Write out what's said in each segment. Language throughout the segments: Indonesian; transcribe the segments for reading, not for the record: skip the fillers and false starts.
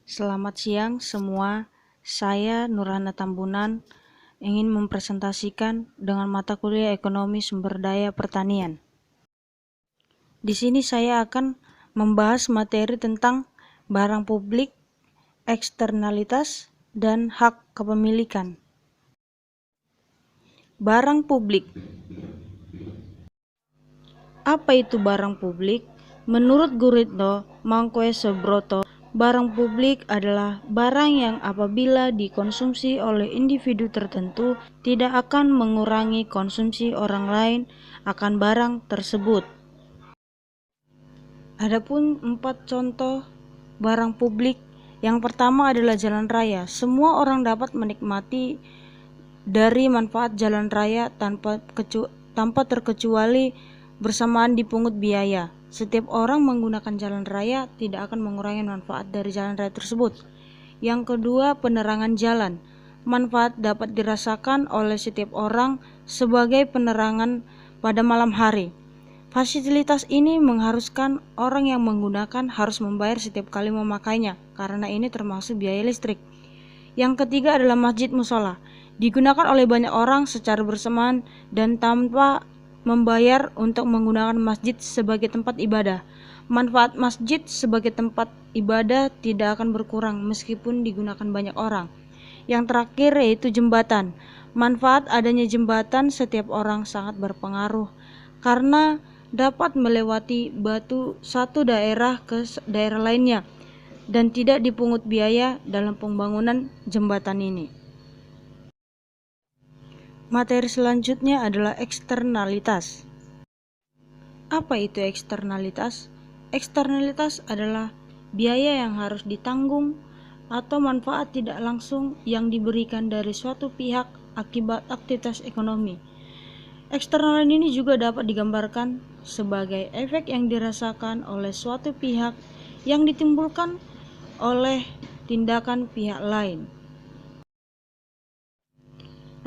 Selamat siang semua, saya Nurhana Tambunan ingin mempresentasikan dengan mata kuliah Ekonomi Sumber Daya Pertanian. Di sini saya akan membahas materi tentang barang publik, eksternalitas, dan hak kepemilikan. Barang publik. Apa itu barang publik? Menurut Guritno Mangkoesubroto, barang publik adalah barang yang apabila dikonsumsi oleh individu tertentu tidak akan mengurangi konsumsi orang lain akan barang tersebut. Adapun 4 contoh barang publik. Yang pertama adalah jalan raya. Semua orang dapat menikmati dari manfaat jalan raya tanpa terkecuali bersamaan dipungut biaya. Setiap orang menggunakan jalan raya tidak akan mengurangi manfaat dari jalan raya tersebut. Yang kedua, penerangan jalan. Manfaat dapat dirasakan oleh setiap orang sebagai penerangan pada malam hari. Fasilitas ini mengharuskan orang yang menggunakan harus membayar setiap kali memakainya, karena ini termasuk biaya listrik. Yang ketiga adalah masjid musola. Digunakan oleh banyak orang secara bersamaan dan tanpa membayar untuk menggunakan masjid sebagai tempat ibadah. Manfaat masjid sebagai tempat ibadah tidak akan berkurang meskipun digunakan banyak orang. Yang terakhir yaitu jembatan. Manfaat adanya jembatan setiap orang sangat berpengaruh karena dapat melewati batu satu daerah ke daerah lainnya dan tidak dipungut biaya dalam pembangunan jembatan ini. Materi selanjutnya adalah eksternalitas. Apa itu eksternalitas? Eksternalitas adalah biaya yang harus ditanggung atau manfaat tidak langsung yang diberikan dari suatu pihak akibat aktivitas ekonomi. Eksternal ini juga dapat digambarkan sebagai efek yang dirasakan oleh suatu pihak yang ditimbulkan oleh tindakan pihak lain.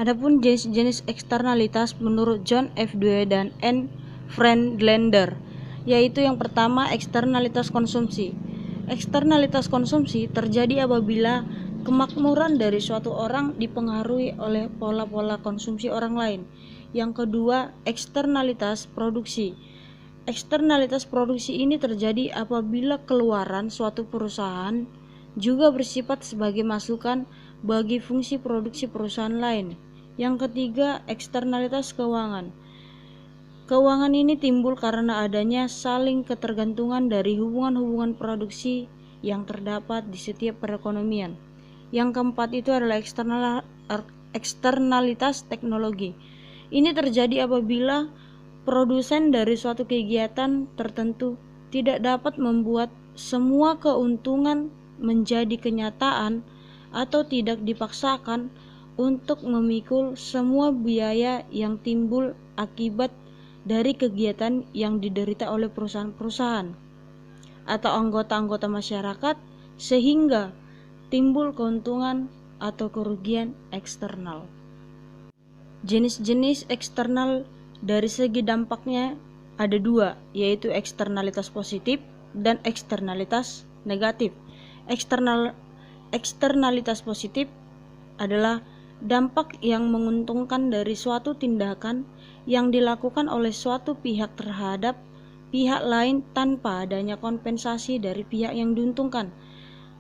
Adapun jenis-jenis eksternalitas menurut John F. Dewey dan N. Friedlander, yaitu yang pertama eksternalitas konsumsi. Eksternalitas konsumsi terjadi apabila kemakmuran dari suatu orang dipengaruhi oleh pola-pola konsumsi orang lain. Yang kedua, eksternalitas produksi. Eksternalitas produksi ini terjadi apabila keluaran suatu perusahaan juga bersifat sebagai masukan bagi fungsi produksi perusahaan lain. Yang ketiga, eksternalitas keuangan. Keuangan ini timbul karena adanya saling ketergantungan dari hubungan-hubungan produksi yang terdapat di setiap perekonomian. Yang keempat itu adalah eksternalitas teknologi. Ini terjadi apabila produsen dari suatu kegiatan tertentu tidak dapat membuat semua keuntungan menjadi kenyataan atau tidak dipaksakan untuk memikul semua biaya yang timbul akibat dari kegiatan yang diderita oleh perusahaan-perusahaan atau anggota-anggota masyarakat sehingga timbul keuntungan atau kerugian eksternal. Jenis-jenis eksternal dari segi dampaknya ada 2, yaitu eksternalitas positif dan eksternalitas negatif. Eksternalitas positif adalah dampak yang menguntungkan dari suatu tindakan yang dilakukan oleh suatu pihak terhadap pihak lain tanpa adanya kompensasi dari pihak yang diuntungkan.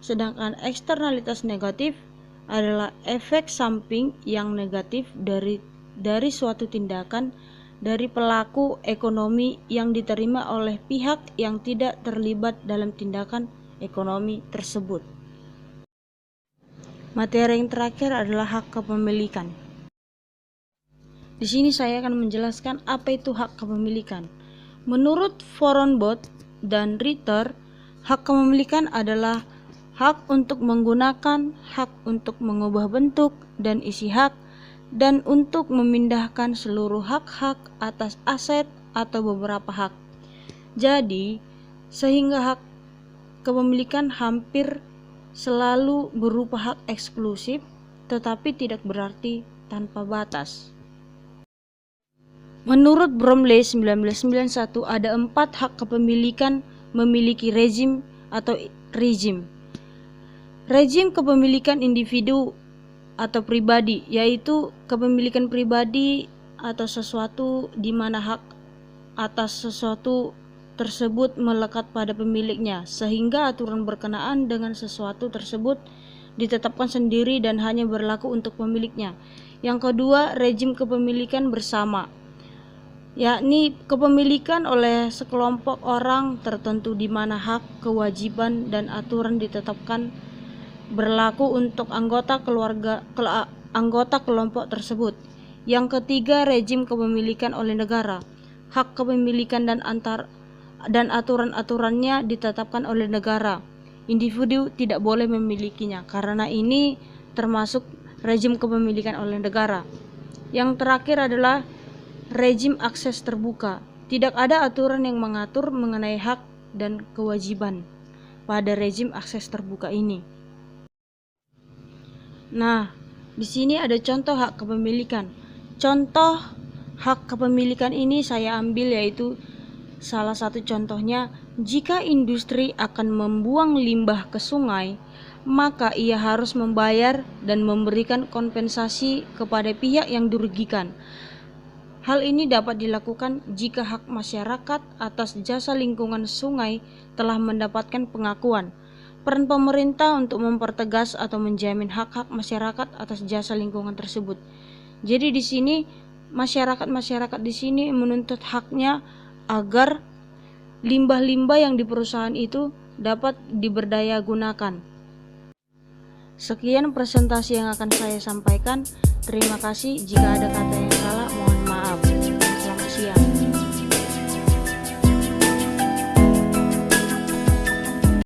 Sedangkan eksternalitas negatif adalah efek samping yang negatif dari suatu tindakan dari pelaku ekonomi yang diterima oleh pihak yang tidak terlibat dalam tindakan ekonomi tersebut. Materi yang terakhir adalah hak kepemilikan. Di sini saya akan menjelaskan apa itu hak kepemilikan. Menurut Voronbot dan Ritter, hak kepemilikan adalah hak untuk menggunakan, hak untuk mengubah bentuk dan isi hak, dan untuk memindahkan seluruh hak-hak atas aset atau beberapa hak. Jadi, sehingga hak kepemilikan hampir selalu berupa hak eksklusif, tetapi tidak berarti tanpa batas. Menurut Bromley 1991 ada 4 hak kepemilikan memiliki rezim atau rezim. Rezim kepemilikan individu atau pribadi, yaitu kepemilikan pribadi atau sesuatu di mana hak atas sesuatu tersebut melekat pada pemiliknya, sehingga aturan berkenaan dengan sesuatu tersebut ditetapkan sendiri dan hanya berlaku untuk pemiliknya. Yang kedua, rezim kepemilikan bersama, yakni kepemilikan oleh sekelompok orang tertentu di mana hak, kewajiban, dan aturan ditetapkan berlaku untuk anggota kelompok tersebut. Yang ketiga, rezim kepemilikan oleh negara. Hak kepemilikan dan aturan-aturannya ditetapkan oleh negara. Individu tidak boleh memilikinya, karena ini termasuk rezim kepemilikan oleh negara. Yang terakhir adalah rezim akses terbuka. Tidak ada aturan yang mengatur mengenai hak dan kewajiban pada rezim akses terbuka ini. Nah, di sini ada contoh hak kepemilikan. Contoh hak kepemilikan ini saya ambil, yaitu salah satu contohnya, jika industri akan membuang limbah ke sungai, maka ia harus membayar dan memberikan kompensasi kepada pihak yang dirugikan. Hal ini dapat dilakukan jika hak masyarakat atas jasa lingkungan sungai telah mendapatkan pengakuan. Peran pemerintah untuk mempertegas atau menjamin hak-hak masyarakat atas jasa lingkungan tersebut. Jadi di sini masyarakat di sini menuntut haknya agar limbah-limbah yang di perusahaan itu dapat diberdayagunakan. Sekian presentasi yang akan saya sampaikan. Terima kasih. Jika ada kata yang